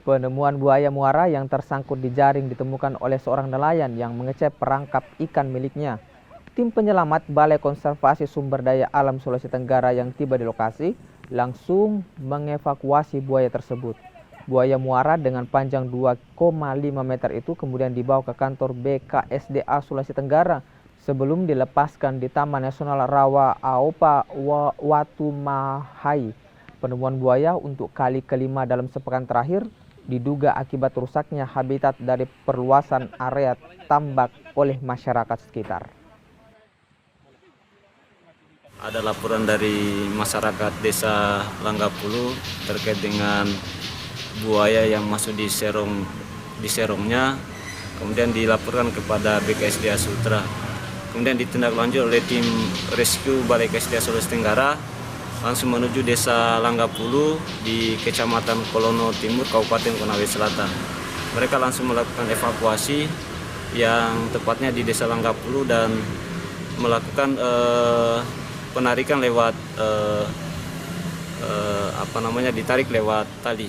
Penemuan buaya muara yang tersangkut di jaring ditemukan oleh seorang nelayan yang mengecek perangkap ikan miliknya. Tim penyelamat Balai Konservasi Sumber Daya Alam Sulawesi Tenggara yang tiba di lokasi langsung mengevakuasi buaya tersebut. Buaya muara dengan panjang 2,5 meter itu kemudian dibawa ke kantor BKSDA Sulawesi Tenggara sebelum dilepaskan di Taman Nasional Rawa Aopa Watumahai. Penemuan buaya untuk kali kelima dalam sepekan terakhir diduga akibat rusaknya habitat dari perluasan area tambak oleh masyarakat sekitar. Ada laporan dari masyarakat Desa Langgapulu terkait dengan buaya yang masuk di serongnya, kemudian dilaporkan kepada BKSDA Sultra. Kemudian ditindaklanjut oleh tim rescue Balai KSDA Sulawesi Tenggara langsung menuju Desa Langgapulu di Kecamatan Kolono Timur, Kabupaten Konawe Selatan. Mereka langsung melakukan evakuasi yang tepatnya di Desa Langgapulu dan melakukan penarikan lewat ditarik lewat tali.